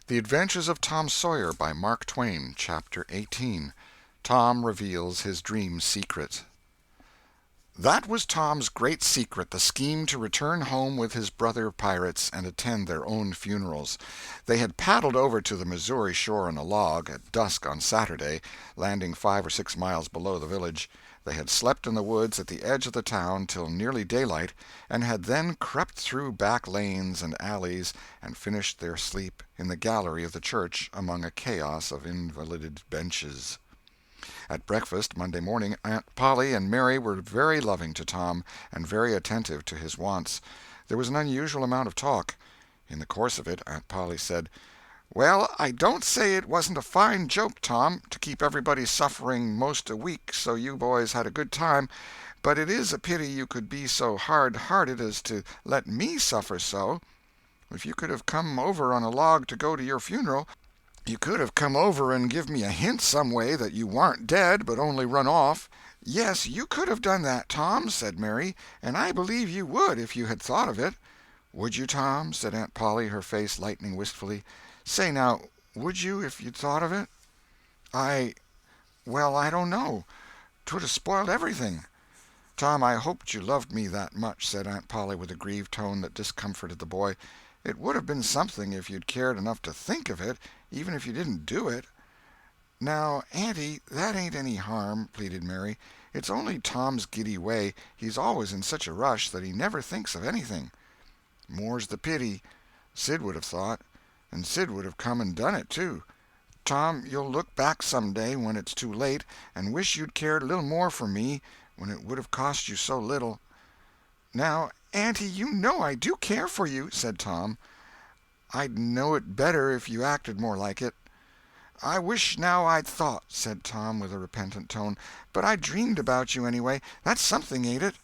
The Adventures of Tom Sawyer by Mark Twain, Chapter 18. Tom Reveals His Dream Secret. That was Tom's great secret, the scheme to return home with his brother pirates and attend their own funerals. They had paddled over to the Missouri shore in a log, at dusk on Saturday, landing 5 or 6 miles below the village. They had slept in the woods at the edge of the town till nearly daylight, and had then crept through back lanes and alleys and finished their sleep in the gallery of the church among a chaos of invalided benches. At breakfast Monday morning, Aunt Polly and Mary were very loving to Tom, and very attentive to his wants. There was an unusual amount of talk. In the course of it, Aunt Polly said, "Well, I don't say it wasn't a fine joke, Tom, to keep everybody suffering most a week so you boys had a good time, but it is a pity you could be so hard-hearted as to let me suffer so. If you could have come over on a log to go to your funeral, you could have come over and give me a hint some way that you warn't dead but only run off." "Yes, you could have done that, Tom," said Mary, "and I believe you would if you had thought of it." "Would you, Tom?" said Aunt Polly, her face lightening wistfully. "Say now, would you if you'd thought of it?" Well, I don't know. 'Twould have spoiled everything." "Tom, I hoped you loved me that much," said Aunt Polly with a grieved tone that discomforted the boy. "It would have been something if you'd cared enough to think of it, even if you didn't do it." "Now, Auntie, that ain't any harm," pleaded Mary. "It's only Tom's giddy way. He's always in such a rush that he never thinks of anything." "More's the pity. Sid would have thought, and Sid would have come and done it, too. Tom, you'll look back some day, when it's too late, and wish you'd cared a little more for me, when it would have cost you so little." "Now, Auntie, you know I do care for you," said Tom. "I'd know it better if you acted more like it." "I wish now I'd thought," said Tom with a repentant tone. "But I dreamed about you, anyway. That's something, ain't it?"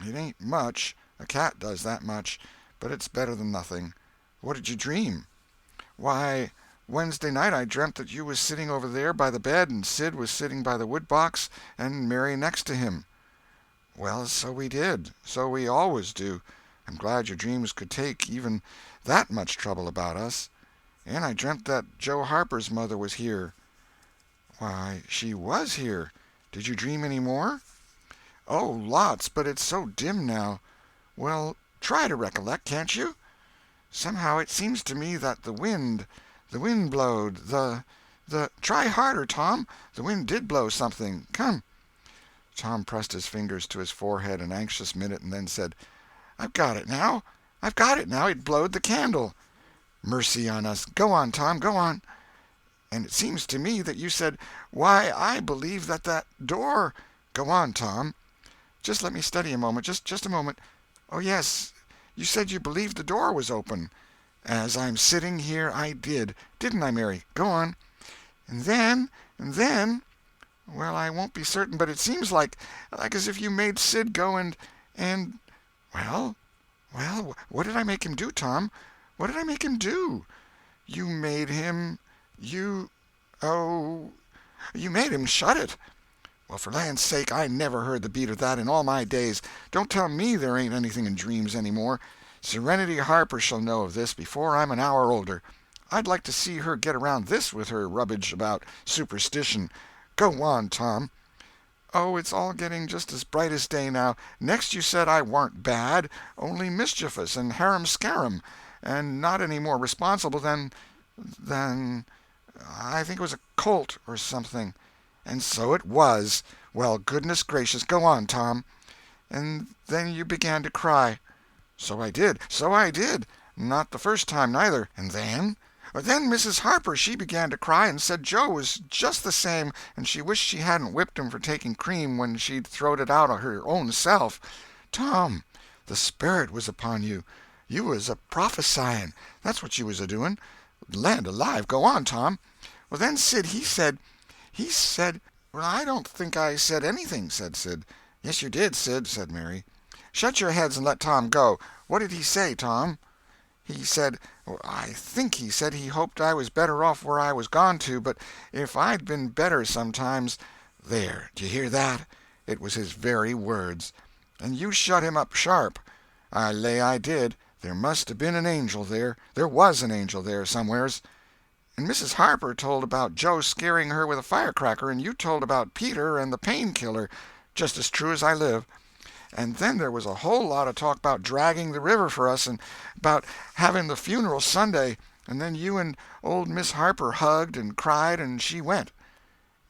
"It ain't much. A cat does that much. But it's better than nothing. What did you dream?" "Why, Wednesday night I dreamt that you was sitting over there by the bed, and Sid was sitting by the wood-box, and Mary next to him." "Well, so we did. So we always do. I'm glad your dreams could take even that much trouble about us. And I dreamt that Joe Harper's mother was here." "Why, she was here. Did you dream any more?" "Oh, lots, but it's so dim now." "Well, try to recollect, can't you?" "Somehow it seems to me that the wind blowed, Try harder, Tom. The wind did blow something. Come." Tom pressed his fingers to his forehead an anxious minute, and then said, I've got it now. It blowed the candle." "Mercy on us! Go on, Tom, go on." "And it seems to me that you said, 'Why, I believe that door—'" "Go on, Tom." "Just let me study a moment. Just a moment. Oh, yes, you said you believed the door was open." "As I'm sitting here, I did. Didn't I, Mary? Go on." "And then, well, I won't be certain, but it seems like as if you made Sid go and— "Well, what did I make him do, Tom? What did I make him do?" "You made him—oh, you made him shut it." "Well, for land's sake, I never heard the beat of that in all my days. Don't tell me there ain't anything in dreams any more. Serenity Harper shall know of this before I'm an hour older. I'd like to see her get around this with her rubbage about superstition. Go on, Tom." "Oh, it's all getting just as bright as day now. Next you said I warn't bad, only mischievous and harum-scarum, and not any more responsible than I think it was a colt or something." "And so it was. Well, goodness gracious, go on, Tom." "And then you began to cry." So I did. Not the first time, neither." "And then?" "Then Mrs. Harper, she began to cry, and said Joe was just the same, and she wished she hadn't whipped him for taking cream when she'd throwed it out of her own self." "Tom, the Spirit was upon you. You was a prophesying. That's what you was a-doing. Land alive, go on, Tom." "Well, then Sid, he said— "Well, I don't think I said anything," said Sid. "Yes, you did, Sid," said Mary. "Shut your heads and let Tom go. What did he say, Tom?" "He said— I think he said he hoped I was better off where I was gone to, but if I'd been better sometimes—" "There, d'you hear that? It was his very words." "And you shut him up sharp." "I lay I did. There must have been an angel there. There was an angel there, somewheres." And Mrs. Harper told about Joe scaring her with a firecracker, and you told about Peter and the painkiller, just as true as I live. And then there was a whole lot of talk about dragging the river for us, and about having the funeral Sunday, and then you and old Miss Harper hugged and cried, and she went.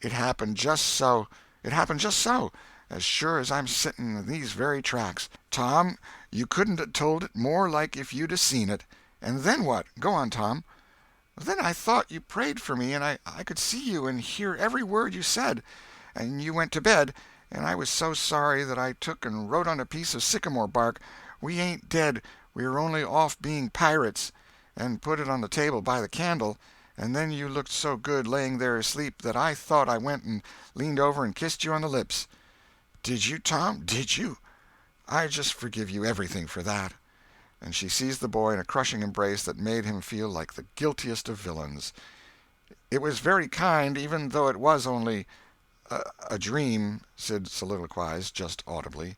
It happened just so. It happened just so, as sure as I'm sitting in these very tracks. Tom, you couldn't have told it more like if you'd have seen it. And then what? Go on, Tom. Then I thought you prayed for me, and I could see you and hear every word you said. And you went to bed, and I was so sorry that I took and wrote on a piece of sycamore bark, "We ain't dead, we are only off being pirates," and put it on the table by the candle. And then you looked so good laying there asleep that I thought I went and leaned over and kissed you on the lips. Did you, Tom? Did you? I just forgive you everything for that. And she seized the boy in a crushing embrace that made him feel like the guiltiest of villains. It was very kind, even though it was only a dream, Sid soliloquized, just audibly.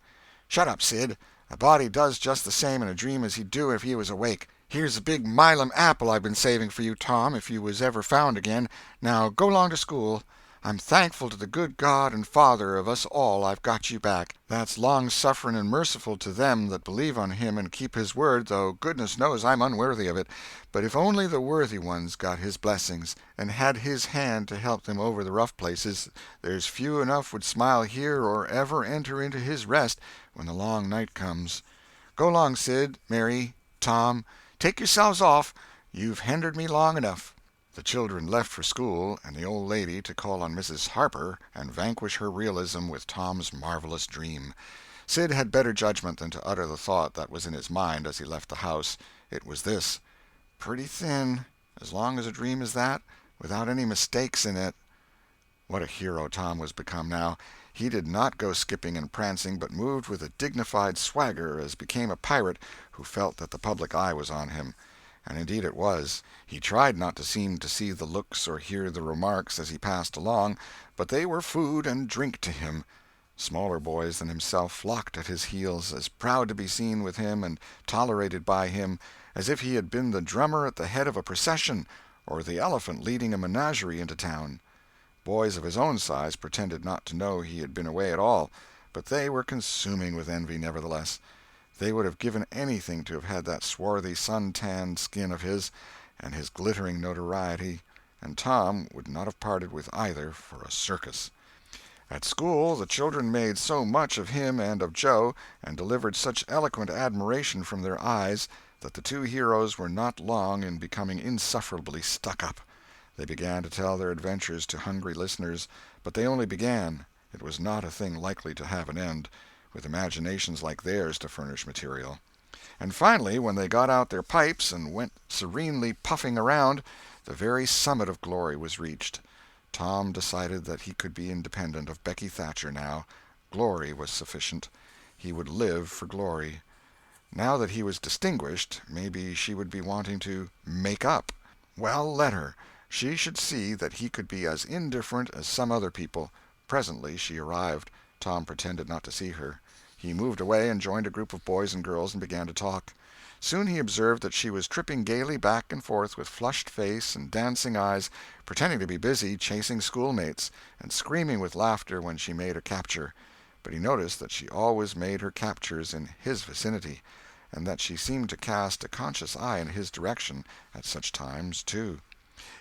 Shut up, Sid. A body does just the same in a dream as he'd do if he was awake. Here's a big Milam apple I've been saving for you, Tom, if you was ever found again. Now go along to school. I'm thankful to the good God and Father of us all I've got you back. That's long-suffering and merciful to them that believe on him and keep his word, though goodness knows I'm unworthy of it. But if only the worthy ones got his blessings, and had his hand to help them over the rough places, there's few enough would smile here or ever enter into his rest when the long night comes. Go along, Sid, Mary, Tom. Take yourselves off. You've hindered me long enough. The children left for school, and the old lady to call on Mrs. Harper and vanquish her realism with Tom's marvelous dream. Sid had better judgment than to utter the thought that was in his mind as he left the house. It was this: pretty thin, as long as a dream is that, without any mistakes in it. What a hero Tom was become now! He did not go skipping and prancing, but moved with a dignified swagger as became a pirate who felt that the public eye was on him. And indeed it was. He tried not to seem to see the looks or hear the remarks as he passed along, but they were food and drink to him. Smaller boys than himself flocked at his heels, as proud to be seen with him and tolerated by him as if he had been the drummer at the head of a procession, or the elephant leading a menagerie into town. Boys of his own size pretended not to know he had been away at all, but they were consuming with envy nevertheless. They would have given anything to have had that swarthy, sun-tanned skin of his, and his glittering notoriety, and Tom would not have parted with either for a circus. At school the children made so much of him and of Joe, and delivered such eloquent admiration from their eyes, that the two heroes were not long in becoming insufferably stuck up. They began to tell their adventures to hungry listeners, but they only began. It was not a thing likely to have an end, with imaginations like theirs to furnish material. And finally, when they got out their pipes and went serenely puffing around, the very summit of glory was reached. Tom decided that he could be independent of Becky Thatcher now. Glory was sufficient. He would live for glory. Now that he was distinguished, maybe she would be wanting to make up. Well, let her. She should see that he could be as indifferent as some other people. Presently she arrived. Tom pretended not to see her. He moved away and joined a group of boys and girls and began to talk. Soon he observed that she was tripping gaily back and forth with flushed face and dancing eyes, pretending to be busy chasing schoolmates, and screaming with laughter when she made a capture. But he noticed that she always made her captures in his vicinity, and that she seemed to cast a conscious eye in his direction at such times, too.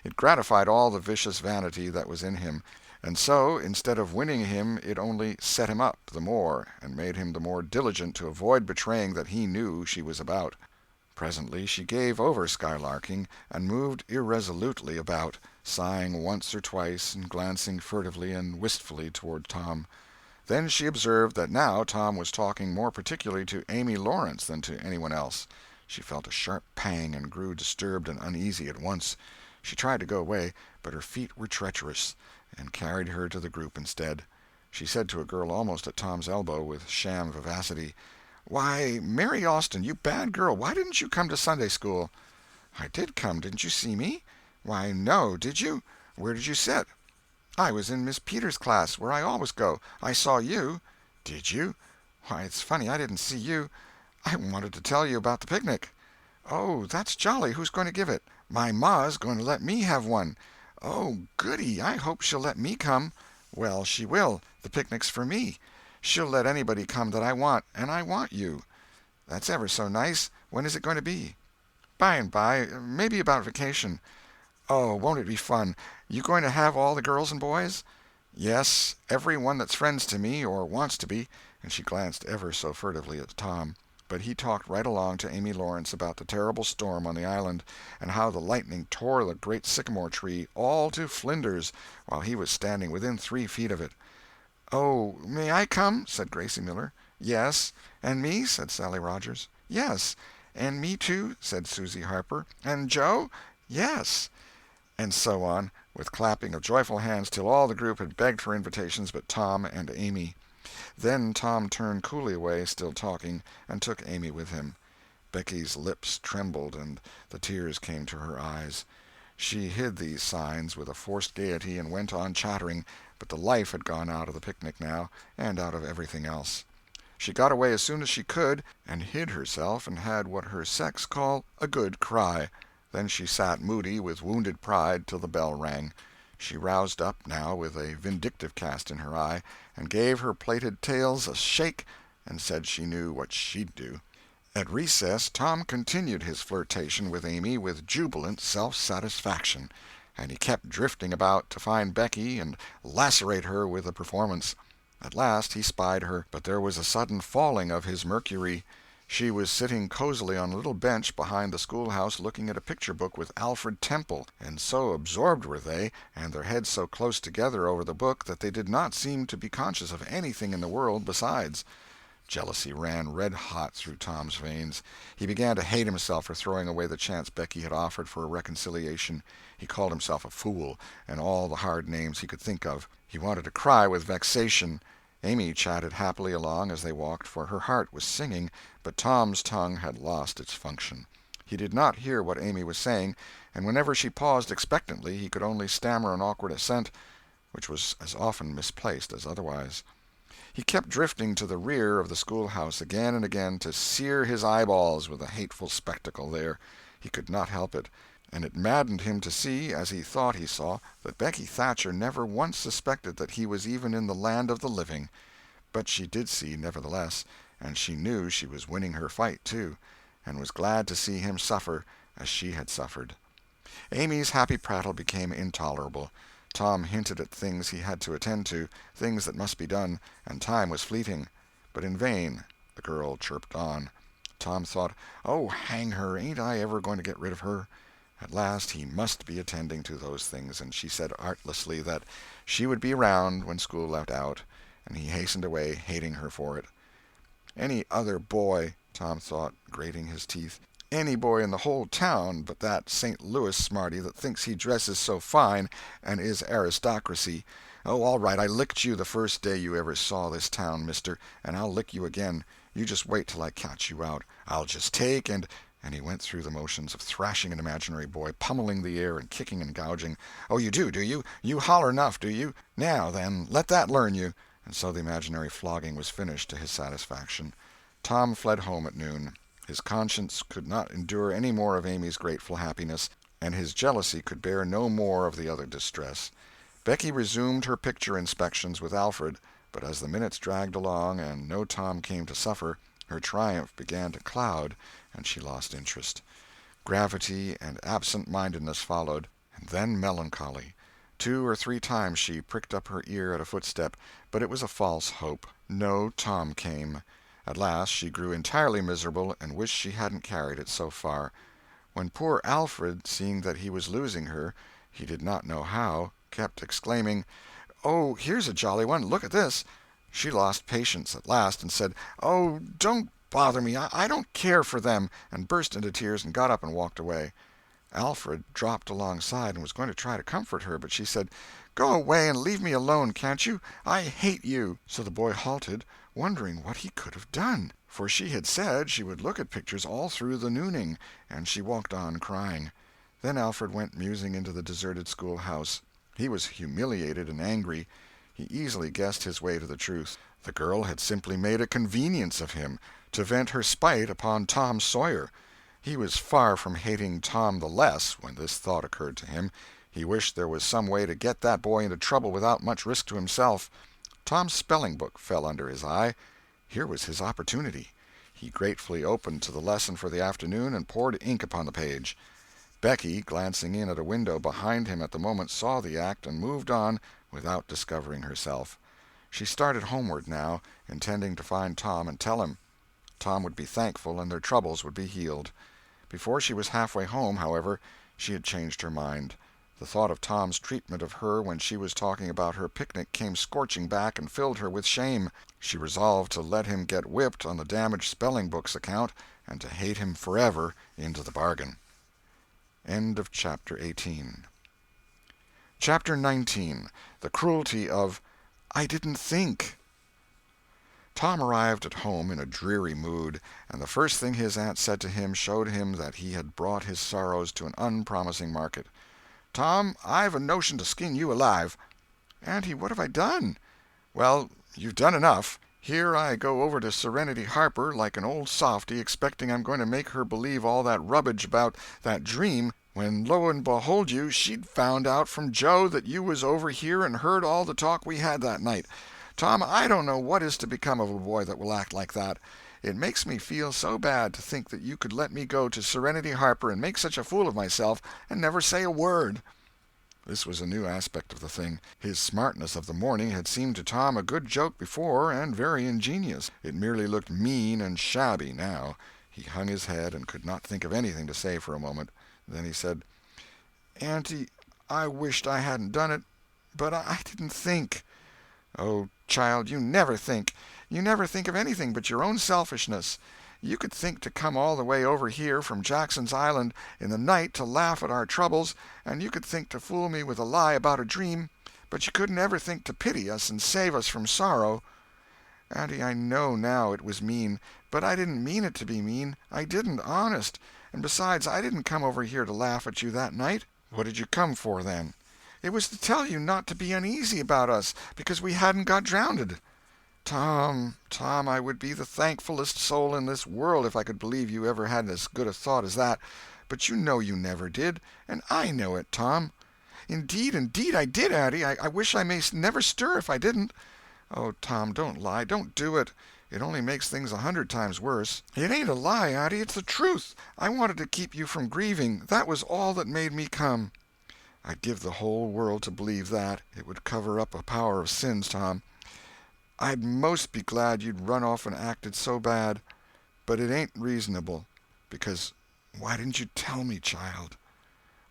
It gratified all the vicious vanity that was in him, and so, instead of winning him, it only set him up the more, and made him the more diligent to avoid betraying that he knew she was about. Presently she gave over skylarking, and moved irresolutely about, sighing once or twice, and glancing furtively and wistfully toward Tom. Then she observed that now Tom was talking more particularly to Amy Lawrence than to anyone else. She felt a sharp pang, and grew disturbed and uneasy at once. She tried to go away, but her feet were treacherous, and carried her to the group instead. She said to a girl almost at Tom's elbow, with sham vivacity, "Why, Mary Austin, you bad girl, why didn't you come to Sunday school?" "I did come. Didn't you see me?" "Why, no. Did you? Where did you sit?" "I was in Miss Peters' class, where I always go. I saw you." "Did you? Why, it's funny I didn't see you. I wanted to tell you about the picnic." "Oh, that's jolly. Who's going to give it?" "My ma's going to let me have one." "Oh, goody. I hope she'll let me come." "Well, she will. The picnic's for me. She'll let anybody come that I want, and I want you." "That's ever so nice. When is it going to be?" "By and by. Maybe about vacation." "Oh, won't it be fun! You going to have all the girls and boys?" "Yes, every one that's friends to me, or wants to be," and she glanced ever so furtively at Tom. But he talked right along to Amy Lawrence about the terrible storm on the island, and how the lightning tore the great sycamore tree all to flinders while he was standing within 3 feet of it. "Oh, may I come?" said Gracie Miller. "Yes." "And me?" said Sally Rogers. "Yes." "And me, too?" said Susie Harper. "And Joe?" "Yes." And so on, with clapping of joyful hands, till all the group had begged for invitations but Tom and Amy. Then Tom turned coolly away, still talking, and took Amy with him. Becky's lips trembled and the tears came to her eyes. She hid these signs with a forced gaiety and went on chattering, but the life had gone out of the picnic now, and out of everything else. She got away as soon as she could, and hid herself and had what her sex call a good cry. Then she sat moody with wounded pride till the bell rang. She roused up, now, with a vindictive cast in her eye, and gave her plaited tails a shake, and said she knew what she'd do. At recess Tom continued his flirtation with Amy with jubilant self-satisfaction, and he kept drifting about to find Becky and lacerate her with the performance. At last he spied her, but there was a sudden falling of his mercury. She was sitting cozily on a little bench behind the schoolhouse looking at a picture book with Alfred Temple, and so absorbed were they, and their heads so close together over the book, that they did not seem to be conscious of anything in the world besides. Jealousy ran red-hot through Tom's veins. He began to hate himself for throwing away the chance Becky had offered for a reconciliation. He called himself a fool, and all the hard names he could think of. He wanted to cry with vexation. Amy chatted happily along as they walked, for her heart was singing, but Tom's tongue had lost its function. He did not hear what Amy was saying, and whenever she paused expectantly he could only stammer an awkward assent, which was as often misplaced as otherwise. He kept drifting to the rear of the schoolhouse again and again to sear his eyeballs with the hateful spectacle there. He could not help it, and it maddened him to see, as he thought he saw, that Becky Thatcher never once suspected that he was even in the land of the living. But she did see, nevertheless, and she knew she was winning her fight, too, and was glad to see him suffer as she had suffered. Amy's happy prattle became intolerable. Tom hinted at things he had to attend to, things that must be done, and time was fleeting. But in vain. The girl chirped on. Tom thought, "Oh, hang her, ain't I ever going to get rid of her?" At last he must be attending to those things, and she said artlessly that she would be around when school left out, and he hastened away, hating her for it. Any other boy, Tom thought, grating his teeth, any boy in the whole town but that St. Louis smarty that thinks he dresses so fine and is aristocracy. Oh, all right, I licked you the first day you ever saw this town, mister, and I'll lick you again. You just wait till I catch you out. I'll just take and he went through the motions of thrashing an imaginary boy, pummeling the air and kicking and gouging. "Oh, you do you? You holler enough, do you? Now, then, let that learn you." And so the imaginary flogging was finished to his satisfaction. Tom fled home at noon. His conscience could not endure any more of Amy's grateful happiness, and his jealousy could bear no more of the other distress. Becky resumed her picture inspections with Alfred, but as the minutes dragged along and no Tom came to suffer, her triumph began to cloud, and she lost interest. Gravity and absent-mindedness followed, and then melancholy. 2 or 3 times she pricked up her ear at a footstep, but it was a false hope. No Tom came. At last she grew entirely miserable and wished she hadn't carried it so far. When poor Alfred, seeing that he was losing her, he did not know how, kept exclaiming, "Oh, here's a jolly one, look at this," she lost patience at last and said, "Oh, don't bother me, I don't care for them," and burst into tears and got up and walked away. Alfred dropped alongside and was going to try to comfort her, but she said, "Go away and leave me alone, can't you? I hate you." So the boy halted, wondering what he could have done, for she had said she would look at pictures all through the nooning, and she walked on crying. Then Alfred went musing into the deserted schoolhouse. He was humiliated and angry. He easily guessed his way to the truth. The girl had simply made a convenience of him, to vent her spite upon Tom Sawyer. He was far from hating Tom the less when this thought occurred to him. He wished there was some way to get that boy into trouble without much risk to himself. Tom's spelling-book fell under his eye. Here was his opportunity. He gratefully opened to the lesson for the afternoon and poured ink upon the page. Becky, glancing in at a window behind him at the moment, saw the act and moved on without discovering herself. She started homeward now, intending to find Tom and tell him. Tom would be thankful, and their troubles would be healed. Before she was halfway home, however, she had changed her mind. The thought of Tom's treatment of her when she was talking about her picnic came scorching back and filled her with shame. She resolved to let him get whipped on the damaged spelling-book's account, and to hate him forever into the bargain. End of Chapter 18. Chapter 19. The Cruelty of I Didn't Think. Tom arrived at home in a dreary mood, and the first thing his aunt said to him showed him that he had brought his sorrows to an unpromising market. "Tom, I've a notion to skin you alive." "Auntie, what have I done?" "Well, you've done enough. Here I go over to Serenity Harper like an old softy, expecting I'm going to make her believe all that rubbish about that dream, when lo and behold you, she'd found out from Joe that you was over here and heard all the talk we had that night. Tom, I don't know what is to become of a boy that will act like that. It makes me feel so bad to think that you could let me go to Serenity Harper and make such a fool of myself and never say a word." This was a new aspect of the thing. His smartness of the morning had seemed to Tom a good joke before, and very ingenious. It merely looked mean and shabby now. He hung his head and could not think of anything to say for a moment. Then he said, "Auntie, I wished I hadn't done it, but I didn't think." "Oh, child, you never think. You never think of anything but your own selfishness. You could think to come all the way over here from Jackson's Island in the night to laugh at our troubles, and you could think to fool me with a lie about a dream, but you couldn't ever think to pity us and save us from sorrow." "Auntie, I know now it was mean, but I didn't mean it to be mean. I didn't, honest. And besides, I didn't come over here to laugh at you that night." "What did you come for, then?" "It was to tell you not to be uneasy about us, because we hadn't got drownded." "Tom, Tom, I would be the thankfulest soul in this world if I could believe you ever had as good a thought as that. But you know you never did, and I know it, Tom." Indeed, I did, Auntie. I wish I may never stir if I didn't." "Oh, Tom, don't lie. Don't do it. It only makes things 100 times worse." "It ain't a lie, Auntie. It's the truth. I wanted to keep you from grieving. That was all that made me come." "I'd give the whole world to believe that. It would cover up a power of sins, Tom. I'd most be glad you'd run off and acted so bad. But it ain't reasonable. Because why didn't you tell me, child?"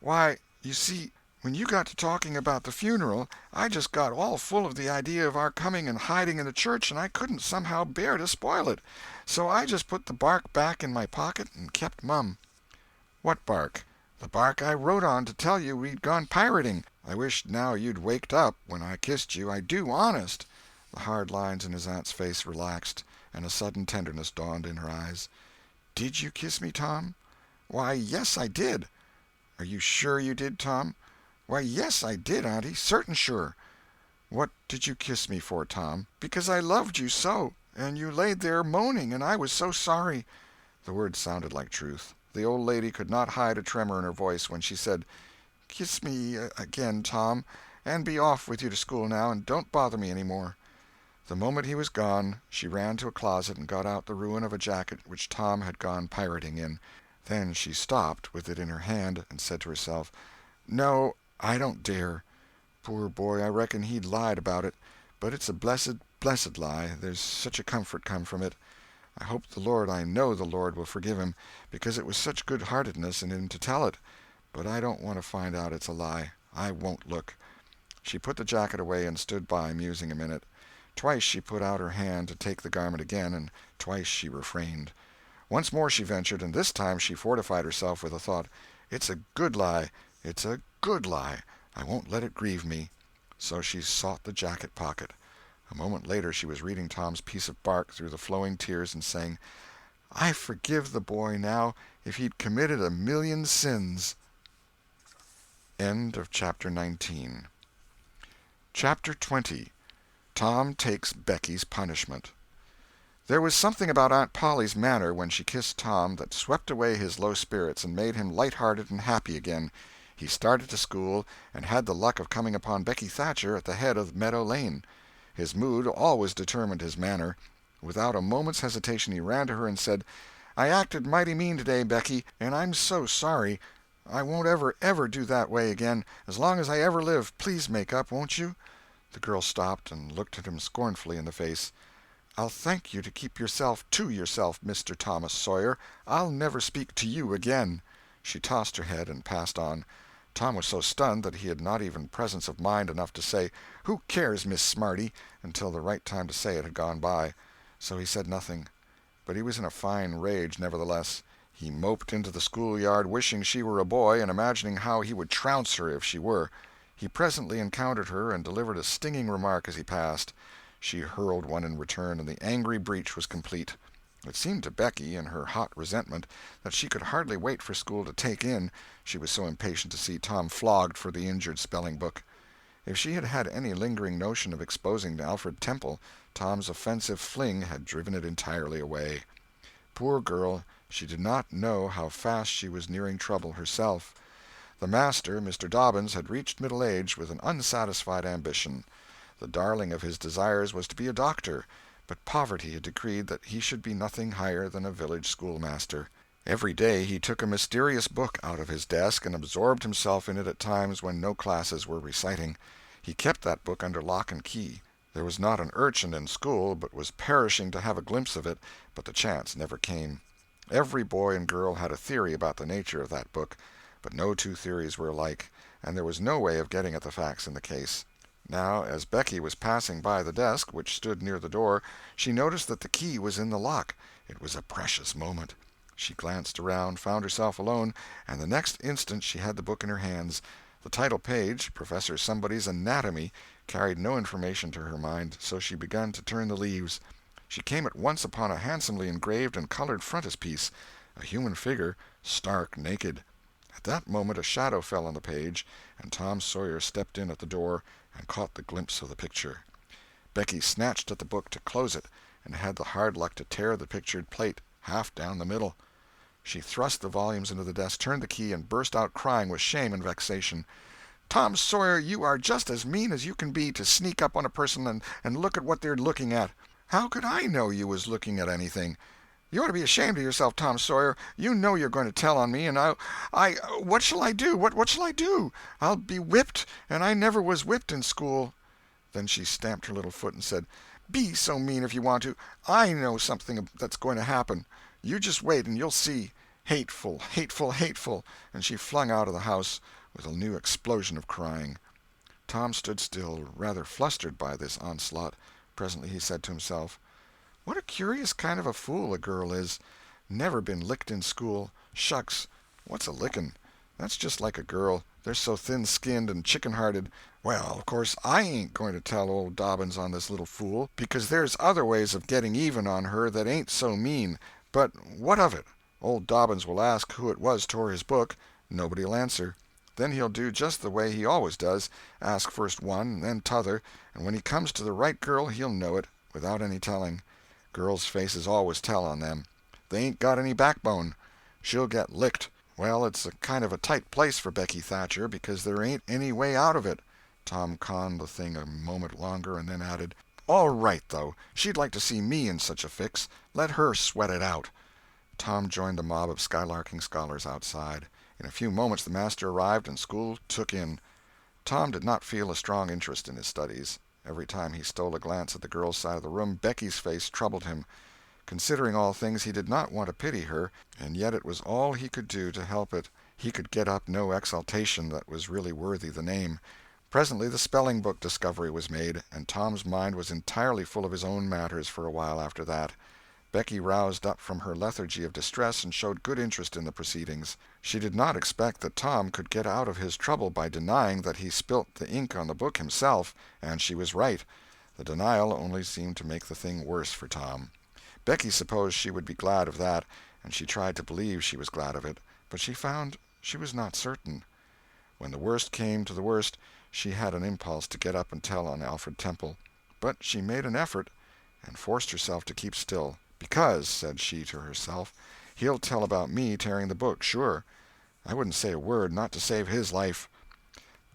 "Why, you see, when you got to talking about the funeral, I just got all full of the idea of our coming and hiding in the church, and I couldn't somehow bear to spoil it. So I just put the bark back in my pocket and kept mum." "What bark?" "The bark I wrote on to tell you we'd gone pirating. I wish now you'd waked up when I kissed you. I do, honest." The hard lines in his aunt's face relaxed, and a sudden tenderness dawned in her eyes. "Did you kiss me, Tom?" "Why, yes, I did." "Are you sure you did, Tom?" "Why, yes, I did, Auntie, certain sure." "What did you kiss me for, Tom?" "Because I loved you so, and you laid there moaning, and I was so sorry." The words sounded like truth. The old lady could not hide a tremor in her voice when she said, "Kiss me again, Tom, and be off with you to school now, and don't bother me any more." The moment he was gone, she ran to a closet and got out the ruin of a jacket which Tom had gone pirating in. Then she stopped, with it in her hand, and said to herself, "No, I don't dare. Poor boy, I reckon he'd lied about it. But it's a blessed, blessed lie. There's such a comfort come from it. I hope the Lord, I know the Lord will forgive him, because it was such good-heartedness in him to tell it. But I don't want to find out it's a lie. I won't look." She put the jacket away and stood by, musing a minute. Twice she put out her hand to take the garment again, and twice she refrained. Once more she ventured, and this time she fortified herself with the thought, "It's a good lie. It's a good lie. I won't let it grieve me." So she sought the jacket pocket. A moment later she was reading Tom's piece of bark through the flowing tears and saying, "I forgive the boy now if he'd committed 1,000,000 sins." End of Chapter 19. Chapter 20. Tom Takes Becky's Punishment. There was something about Aunt Polly's manner when she kissed Tom that swept away his low spirits and made him light-hearted and happy again. He started to school, and had the luck of coming upon Becky Thatcher at the head of Meadow Lane. His mood always determined his manner. Without a moment's hesitation he ran to her and said, "I acted mighty mean today, Becky, and I'm so sorry. I won't ever do that way again, as long as I ever live. Please make up, won't you?" The girl stopped and looked at him scornfully in the face. "I'll thank you to keep yourself to yourself, Mr. Thomas Sawyer. I'll never speak to you again." She tossed her head and passed on. Tom was so stunned that he had not even presence of mind enough to say, "Who cares, Miss Smarty?" until the right time to say it had gone by. So he said nothing. But he was in a fine rage, nevertheless. He moped into the schoolyard, wishing she were a boy, and imagining how he would trounce her if she were. He presently encountered her and delivered a stinging remark as he passed. She hurled one in return, and the angry breach was complete. It seemed to Becky, in her hot resentment, that she could hardly wait for school to take in, she was so impatient to see Tom flogged for the injured spelling-book. If she had had any lingering notion of exposing Alfred Temple, Tom's offensive fling had driven it entirely away. Poor girl, she did not know how fast she was nearing trouble herself. The master, Mr. Dobbins, had reached middle age with an unsatisfied ambition. The darling of his desires was to be a doctor, but poverty had decreed that he should be nothing higher than a village schoolmaster. Every day he took a mysterious book out of his desk and absorbed himself in it at times when no classes were reciting. He kept that book under lock and key. There was not an urchin in school but was perishing to have a glimpse of it, but the chance never came. Every boy and girl had a theory about the nature of that book, but no two theories were alike, and there was no way of getting at the facts in the case. Now, as Becky was passing by the desk, which stood near the door, she noticed that the key was in the lock. It was a precious moment. She glanced around, found herself alone, and the next instant she had the book in her hands. The title page, Professor Somebody's Anatomy, carried no information to her mind, so she began to turn the leaves. She came at once upon a handsomely engraved and colored frontispiece, a human figure, stark naked. At that moment a shadow fell on the page, and Tom Sawyer stepped in at the door and caught the glimpse of the picture. Becky snatched at the book to close it, and had the hard luck to tear the pictured plate half down the middle. She thrust the volumes into the desk, turned the key, and burst out crying with shame and vexation. "Tom Sawyer, you are just as mean as you can be, to sneak up on a person and look at what they're looking at. How could I know you was looking at anything? You ought to be ashamed of yourself, Tom Sawyer. You know you're going to tell on me, and what shall I do? What shall I do? I'll be whipped, and I never was whipped in school." Then she stamped her little foot and said, "Be so mean if you want to. I know something that's going to happen. You just wait and you'll see. Hateful, hateful, hateful!" And she flung out of the house with a new explosion of crying. Tom stood still, rather flustered by this onslaught. Presently he said to himself, "What a curious kind of a fool a girl is. Never been licked in school. Shucks, what's a licking? That's just like a girl. They're so thin-skinned and chicken-hearted. Well, of course I ain't going to tell old Dobbins on this little fool, because there's other ways of getting even on her that ain't so mean. But what of it? Old Dobbins will ask who it was tore his book. Nobody'll answer. Then he'll do just the way he always does, ask first one and then t'other, and when he comes to the right girl he'll know it, without any telling. Girls' faces always tell on them. They ain't got any backbone. She'll get licked. Well, it's a kind of a tight place for Becky Thatcher, because there ain't any way out of it." Tom conned the thing a moment longer, and then added, "All right, though. She'd like to see me in such a fix. Let her sweat it out." Tom joined the mob of skylarking scholars outside. In a few moments the master arrived, and school took in. Tom did not feel a strong interest in his studies. Every time he stole a glance at the girl's side of the room, Becky's face troubled him. Considering all things, he did not want to pity her, and yet it was all he could do to help it. He could get up no exultation that was really worthy the name. Presently the spelling-book discovery was made, and Tom's mind was entirely full of his own matters for a while after that. Becky roused up from her lethargy of distress and showed good interest in the proceedings. She did not expect that Tom could get out of his trouble by denying that he spilt the ink on the book himself, and she was right. The denial only seemed to make the thing worse for Tom. Becky supposed she would be glad of that, and she tried to believe she was glad of it, but she found she was not certain. When the worst came to the worst, she had an impulse to get up and tell on Alfred Temple. But she made an effort, and forced herself to keep still. "Because," said she to herself, "he'll tell about me tearing the book, sure. I wouldn't say a word, not to save his life."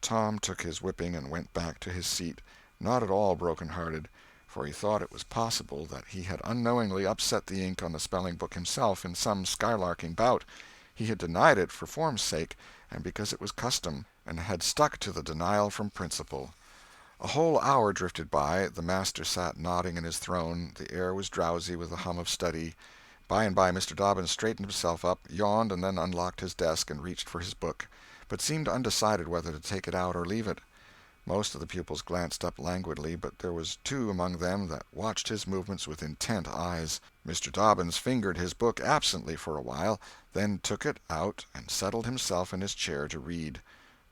Tom took his whipping and went back to his seat, not at all broken-hearted, for he thought it was possible that he had unknowingly upset the ink on the spelling-book himself in some skylarking bout. He had denied it for form's sake, and because it was custom, and had stuck to the denial from principle. A whole hour drifted by. The master sat nodding in his throne. The air was drowsy with the hum of study. By and by Mr. Dobbins straightened himself up, yawned, and then unlocked his desk and reached for his book, but seemed undecided whether to take it out or leave it. Most of the pupils glanced up languidly, but there was two among them that watched his movements with intent eyes. Mr. Dobbins fingered his book absently for a while, then took it out and settled himself in his chair to read.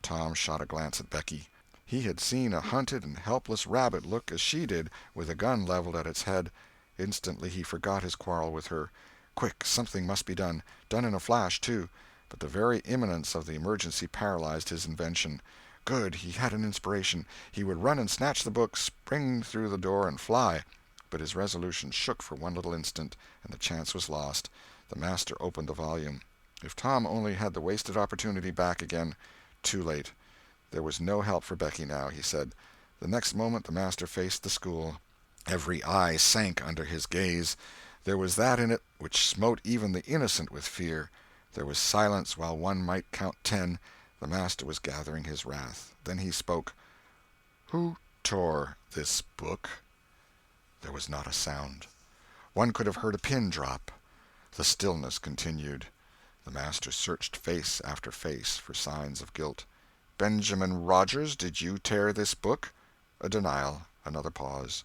Tom shot a glance at Becky. He had seen a hunted and helpless rabbit look as she did, with a gun leveled at its head. Instantly he forgot his quarrel with her. Quick, something must be done in a flash, too. But the very imminence of the emergency paralyzed his invention. Good, he had an inspiration. He would run and snatch the book, spring through the door, and fly. But his resolution shook for one little instant, and the chance was lost. The master opened the volume. If Tom only had the wasted opportunity back again. Too late. There was no help for Becky now, he said. The next moment the master faced the school. Every eye sank under his gaze. There was that in it which smote even the innocent with fear. There was silence while one might count 10. The master was gathering his wrath. Then he spoke. "Who tore this book?" There was not a sound. One could have heard a pin drop. The stillness continued. The master searched face after face for signs of guilt. "Benjamin Rogers, did you tear this book?" A denial. Another pause.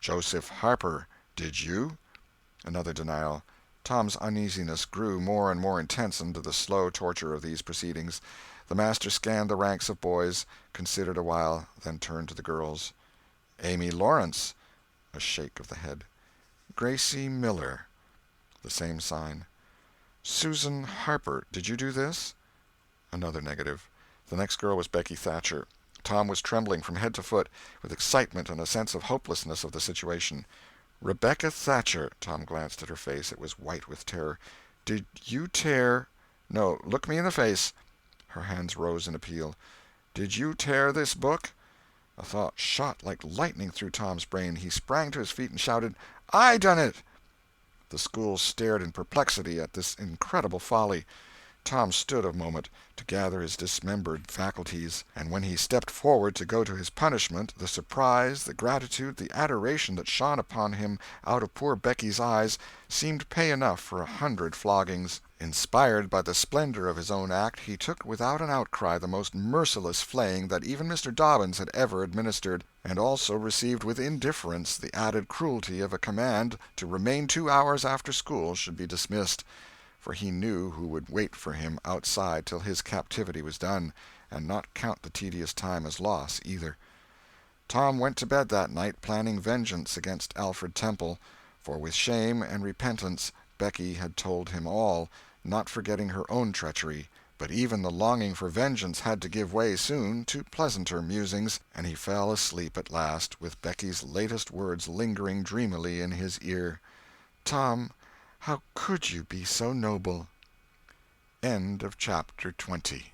"Joseph Harper, did you?" Another denial. Tom's uneasiness grew more and more intense under the slow torture of these proceedings. The master scanned the ranks of boys, considered a while, then turned to the girls. "Amy Lawrence." A shake of the head. "Gracie Miller." The same sign. "Susan Harper, did you do this?" Another negative. The next girl was Becky Thatcher. Tom was trembling from head to foot, with excitement and a sense of hopelessness of the situation. "Rebecca Thatcher." Tom glanced at her face. It was white with terror. "Did you tear—" "No, look me in the face." Her hands rose in appeal. "Did you tear this book?" A thought shot like lightning through Tom's brain. He sprang to his feet and shouted, "I done it!" The school stared in perplexity at this incredible folly. Tom stood a moment to gather his dismembered faculties, and when he stepped forward to go to his punishment, the surprise, the gratitude, the adoration that shone upon him out of poor Becky's eyes seemed pay enough for 100 floggings. Inspired by the splendor of his own act, he took without an outcry the most merciless flaying that even Mr. Dobbins had ever administered, and also received with indifference the added cruelty of a command to remain 2 hours after school should be dismissed. For he knew who would wait for him outside till his captivity was done, and not count the tedious time as loss, either. Tom went to bed that night planning vengeance against Alfred Temple, for with shame and repentance Becky had told him all, not forgetting her own treachery, but even the longing for vengeance had to give way soon to pleasanter musings, and he fell asleep at last, with Becky's latest words lingering dreamily in his ear. "Tom, how could you be so noble?" End of chapter 20.